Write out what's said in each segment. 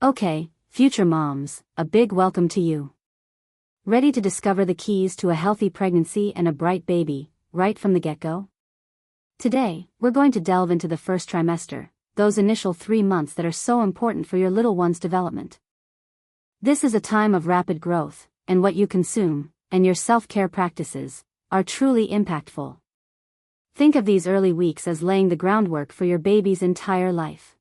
Okay, future moms, a big welcome to you. Ready to discover the keys to a healthy pregnancy and a bright baby, right from the get-go? Today, we're going to delve into the first trimester, those initial 3 months that are so important for your little one's development. This is a time of rapid growth, and what you consume, and your self-care practices, are truly impactful. Think of these early weeks as laying the groundwork for your baby's entire life.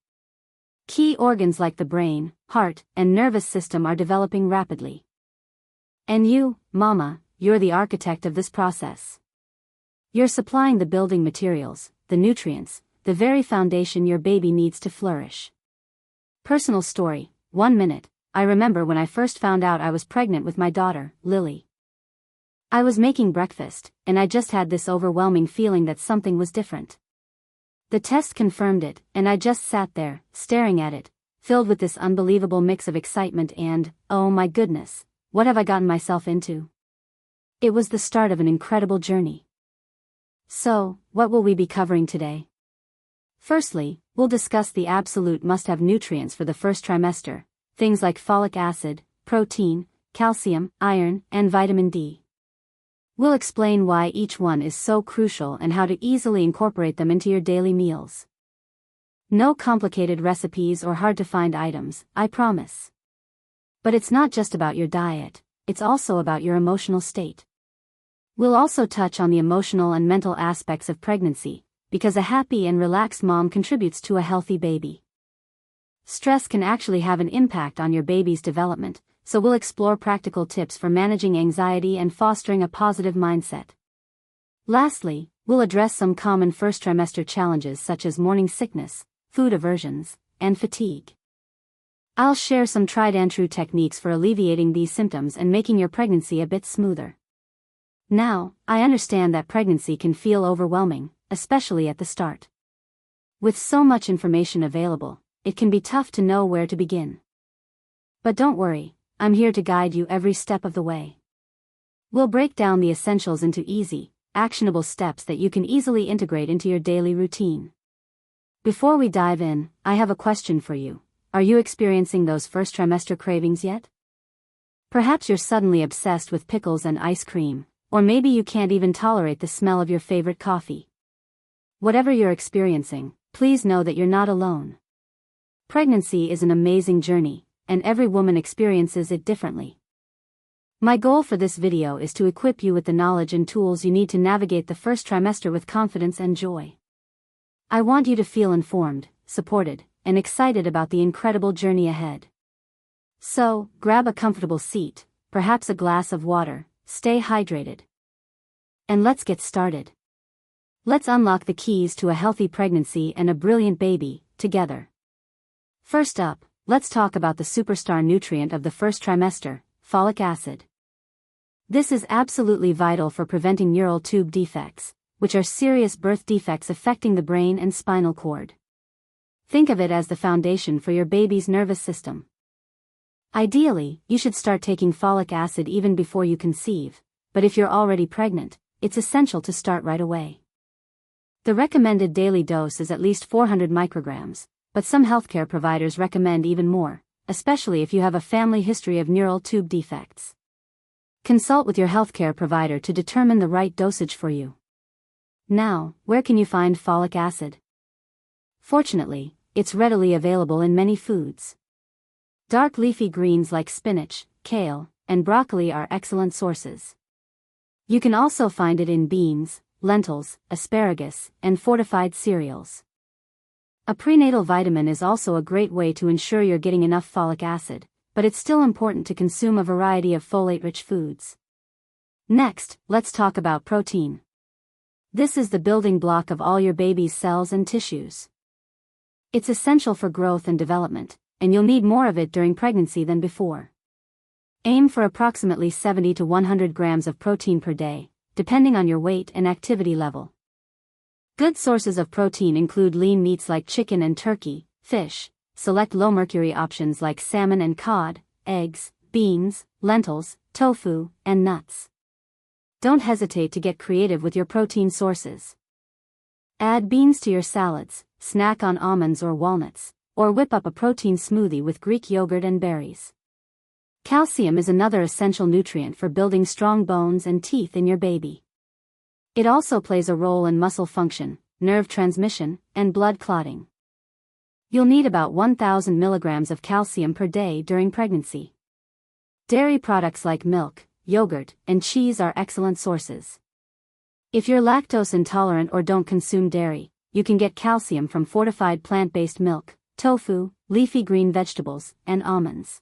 Key organs like the brain, heart, and nervous system are developing rapidly. And you, mama, you're the architect of this process. You're supplying the building materials, the nutrients, the very foundation your baby needs to flourish. Personal story, 1 minute. I remember when I first found out I was pregnant with my daughter, Lily. I was making breakfast, and I just had this overwhelming feeling that something was different. The test confirmed it, and I just sat there, staring at it, filled with this unbelievable mix of excitement and, oh my goodness, what have I gotten myself into? It was the start of an incredible journey. So, what will we be covering today? Firstly, we'll discuss the absolute must-have nutrients for the first trimester, things like folic acid, protein, calcium, iron, and vitamin D. We'll explain why each one is so crucial and how to easily incorporate them into your daily meals. No complicated recipes or hard-to-find items, I promise. But it's not just about your diet, it's also about your emotional state. We'll also touch on the emotional and mental aspects of pregnancy, because a happy and relaxed mom contributes to a healthy baby. Stress can actually have an impact on your baby's development, so we'll explore practical tips for managing anxiety and fostering a positive mindset. Lastly, we'll address some common first trimester challenges such as morning sickness, food aversions, and fatigue. I'll share some tried and true techniques for alleviating these symptoms and making your pregnancy a bit smoother. Now, I understand that pregnancy can feel overwhelming, especially at the start. With so much information available, it can be tough to know where to begin. But don't worry, I'm here to guide you every step of the way. We'll break down the essentials into easy, actionable steps that you can easily integrate into your daily routine. Before we dive in, I have a question for you. Are you experiencing those first trimester cravings yet? Perhaps you're suddenly obsessed with pickles and ice cream, or maybe you can't even tolerate the smell of your favorite coffee. Whatever you're experiencing, please know that you're not alone. Pregnancy is an amazing journey, and every woman experiences it differently. My goal for this video is to equip you with the knowledge and tools you need to navigate the first trimester with confidence and joy. I want you to feel informed, supported, and excited about the incredible journey ahead. So, grab a comfortable seat, perhaps a glass of water, stay hydrated. And let's get started. Let's unlock the keys to a healthy pregnancy and a brilliant baby, together. First up, let's talk about the superstar nutrient of the first trimester, folic acid. This is absolutely vital for preventing neural tube defects, which are serious birth defects affecting the brain and spinal cord. Think of it as the foundation for your baby's nervous system. Ideally, you should start taking folic acid even before you conceive, but if you're already pregnant, it's essential to start right away. The recommended daily dose is at least 400 micrograms. But some healthcare providers recommend even more, especially if you have a family history of neural tube defects. Consult with your healthcare provider to determine the right dosage for you. Now, where can you find folic acid? Fortunately, it's readily available in many foods. Dark leafy greens like spinach, kale, and broccoli are excellent sources. You can also find it in beans, lentils, asparagus, and fortified cereals. A prenatal vitamin is also a great way to ensure you're getting enough folic acid, but it's still important to consume a variety of folate-rich foods. Next, let's talk about protein. This is the building block of all your baby's cells and tissues. It's essential for growth and development, and you'll need more of it during pregnancy than before. Aim for approximately 70 to 100 grams of protein per day, depending on your weight and activity level. Good sources of protein include lean meats like chicken and turkey, fish, select low-mercury options like salmon and cod, eggs, beans, lentils, tofu, and nuts. Don't hesitate to get creative with your protein sources. Add beans to your salads, snack on almonds or walnuts, or whip up a protein smoothie with Greek yogurt and berries. Calcium is another essential nutrient for building strong bones and teeth in your baby. It also plays a role in muscle function, nerve transmission, and blood clotting. You'll need about 1,000 milligrams of calcium per day during pregnancy. Dairy products like milk, yogurt, and cheese are excellent sources. If you're lactose intolerant or don't consume dairy, you can get calcium from fortified plant-based milk, tofu, leafy green vegetables, and almonds.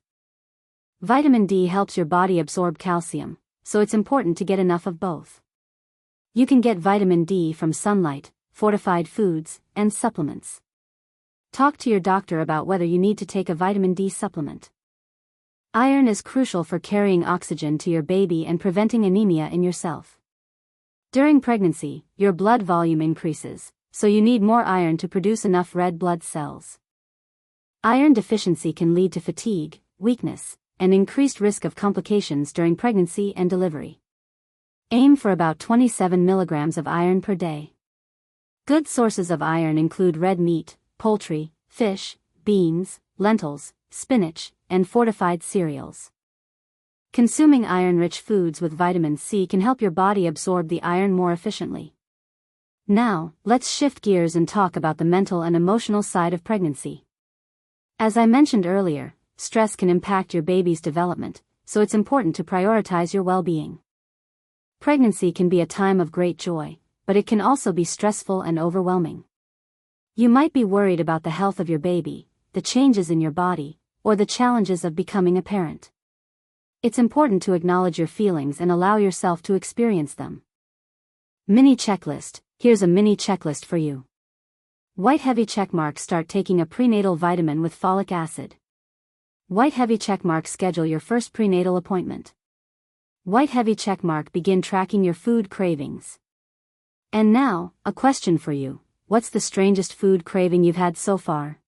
Vitamin D helps your body absorb calcium, so it's important to get enough of both. You can get vitamin D from sunlight, fortified foods, and supplements. Talk to your doctor about whether you need to take a vitamin D supplement. Iron is crucial for carrying oxygen to your baby and preventing anemia in yourself. During pregnancy, your blood volume increases, so you need more iron to produce enough red blood cells. Iron deficiency can lead to fatigue, weakness, and increased risk of complications during pregnancy and delivery. Aim for about 27 milligrams of iron per day. Good sources of iron include red meat, poultry, fish, beans, lentils, spinach, and fortified cereals. Consuming iron-rich foods with vitamin C can help your body absorb the iron more efficiently. Now, let's shift gears and talk about the mental and emotional side of pregnancy. As I mentioned earlier, stress can impact your baby's development, so it's important to prioritize your well-being. Pregnancy can be a time of great joy, but it can also be stressful and overwhelming. You might be worried about the health of your baby, the changes in your body, or the challenges of becoming a parent. It's important to acknowledge your feelings and allow yourself to experience them. Mini checklist. Here's a mini checklist for you. White heavy checkmark: start taking a prenatal vitamin with folic acid. White heavy checkmark: schedule your first prenatal appointment. White heavy checkmark: begin tracking your food cravings. And now, a question for you. What's the strangest food craving you've had so far?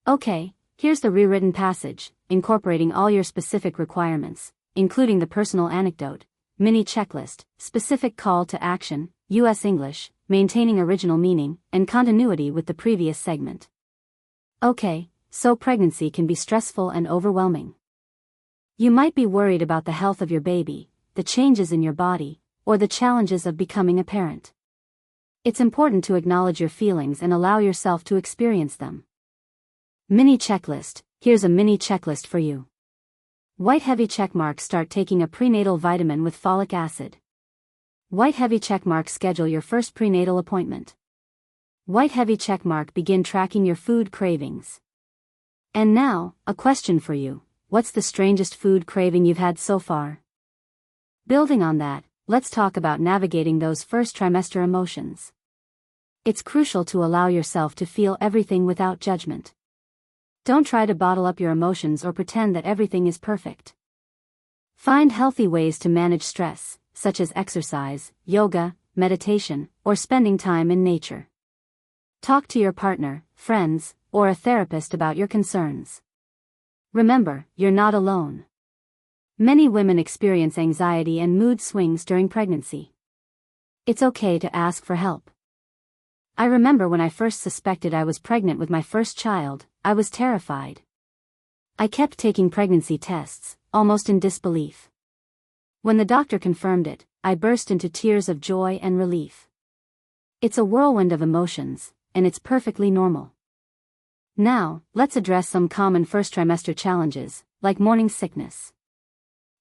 Okay, here's the rewritten passage, incorporating all your specific requirements, including the personal anecdote, mini checklist, specific call to action, U.S. English, maintaining original meaning, and continuity with the previous segment. Okay, so pregnancy can be stressful and overwhelming. You might be worried about the health of your baby, the changes in your body, or the challenges of becoming a parent. It's important to acknowledge your feelings and allow yourself to experience them. Mini checklist. Here's a mini checklist for you. White heavy checkmark: start taking a prenatal vitamin with folic acid. White heavy checkmark: schedule your first prenatal appointment. White heavy checkmark: begin tracking your food cravings. And now, a question for you. What's the strangest food craving you've had so far? Building on that, let's talk about navigating those first trimester emotions. It's crucial to allow yourself to feel everything without judgment. Don't try to bottle up your emotions or pretend that everything is perfect. Find healthy ways to manage stress, such as exercise, yoga, meditation, or spending time in nature. Talk to your partner, friends, or a therapist about your concerns. Remember, you're not alone. Many women experience anxiety and mood swings during pregnancy. It's okay to ask for help. I remember when I first suspected I was pregnant with my first child, I was terrified. I kept taking pregnancy tests, almost in disbelief. When the doctor confirmed it, I burst into tears of joy and relief. It's a whirlwind of emotions, and it's perfectly normal. Now, let's address some common first trimester challenges, like morning sickness.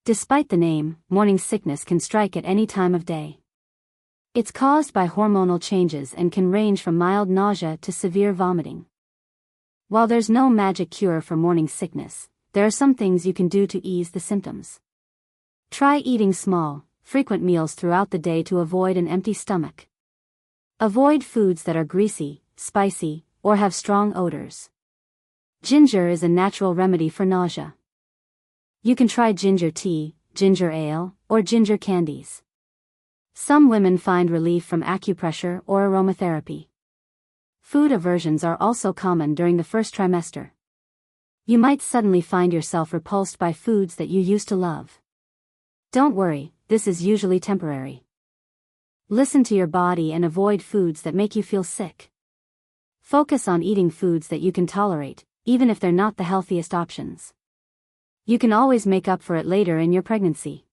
Despite the name, morning sickness can strike at any time of day. It's caused by hormonal changes and can range from mild nausea to severe vomiting. While there's no magic cure for morning sickness, there are some things you can do to ease the symptoms. Try eating small, frequent meals throughout the day to avoid an empty stomach. Avoid foods that are greasy, spicy, or have strong odors. Ginger is a natural remedy for nausea. You can try ginger tea, ginger ale, or ginger candies. Some women find relief from acupressure or aromatherapy. Food aversions are also common during the first trimester. You might suddenly find yourself repulsed by foods that you used to love. Don't worry, this is usually temporary. Listen to your body and avoid foods that make you feel sick. Focus on eating foods that you can tolerate, even if they're not the healthiest options. You can always make up for it later in your pregnancy.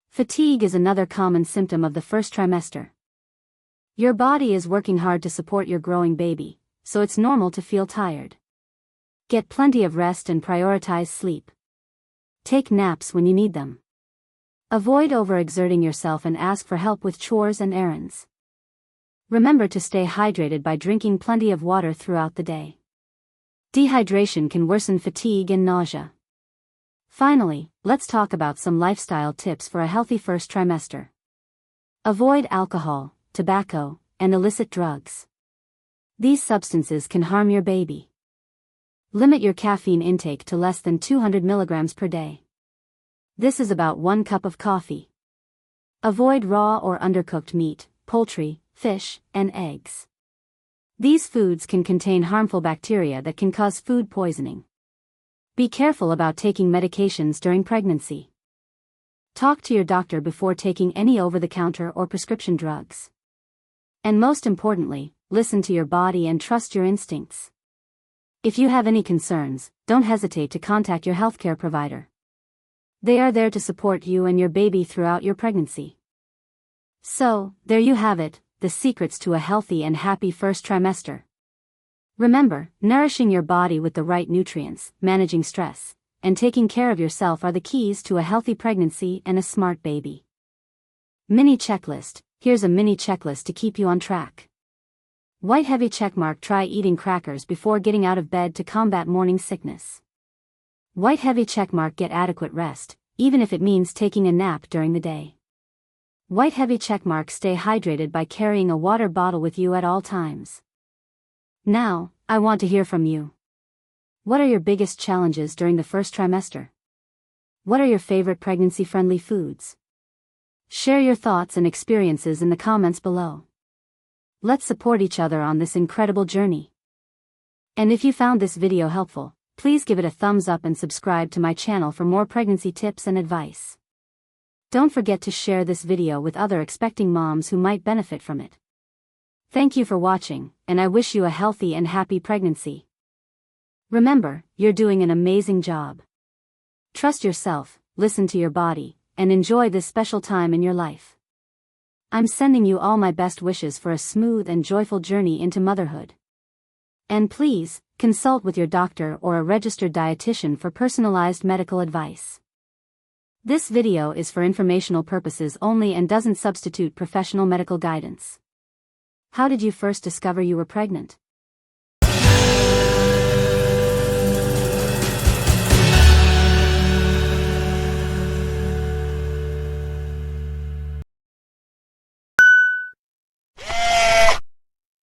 Fatigue is another common symptom of the first trimester. Your body is working hard to support your growing baby, so it's normal to feel tired. Get plenty of rest and prioritize sleep. Take naps when you need them. Avoid overexerting yourself and ask for help with chores and errands. Remember to stay hydrated by drinking plenty of water throughout the day. Dehydration can worsen fatigue and nausea. Finally, let's talk about some lifestyle tips for a healthy first trimester. Avoid alcohol, tobacco, and illicit drugs. These substances can harm your baby. Limit your caffeine intake to less than 200 milligrams per day. This is about 1 cup of coffee. Avoid raw or undercooked meat, poultry, fish, and eggs. These foods can contain harmful bacteria that can cause food poisoning. Be careful about taking medications during pregnancy. Talk to your doctor before taking any over-the-counter or prescription drugs. And most importantly, listen to your body and trust your instincts. If you have any concerns, don't hesitate to contact your healthcare provider. They are there to support you and your baby throughout your pregnancy. So, there you have it, the secrets to a healthy and happy first trimester. Remember, nourishing your body with the right nutrients, managing stress, and taking care of yourself are the keys to a healthy pregnancy and a smart baby. Mini checklist. Here's a mini checklist to keep you on track. White heavy checkmark. Try eating crackers before getting out of bed to combat morning sickness. White heavy checkmark. Get adequate rest, even if it means taking a nap during the day. White heavy checkmark. Stay hydrated by carrying a water bottle with you at all times. Now, I want to hear from you. What are your biggest challenges during the first trimester? What are your favorite pregnancy-friendly foods? Share your thoughts and experiences in the comments below. Let's support each other on this incredible journey. And if you found this video helpful, please give it a thumbs up and subscribe to my channel for more pregnancy tips and advice. Don't forget to share this video with other expecting moms who might benefit from it. Thank you for watching, and I wish you a healthy and happy pregnancy. Remember, you're doing an amazing job. Trust yourself, listen to your body, and enjoy this special time in your life. I'm sending you all my best wishes for a smooth and joyful journey into motherhood. And please, consult with your doctor or a registered dietitian for personalized medical advice. This video is for informational purposes only and doesn't substitute professional medical guidance. How did you first discover you were pregnant?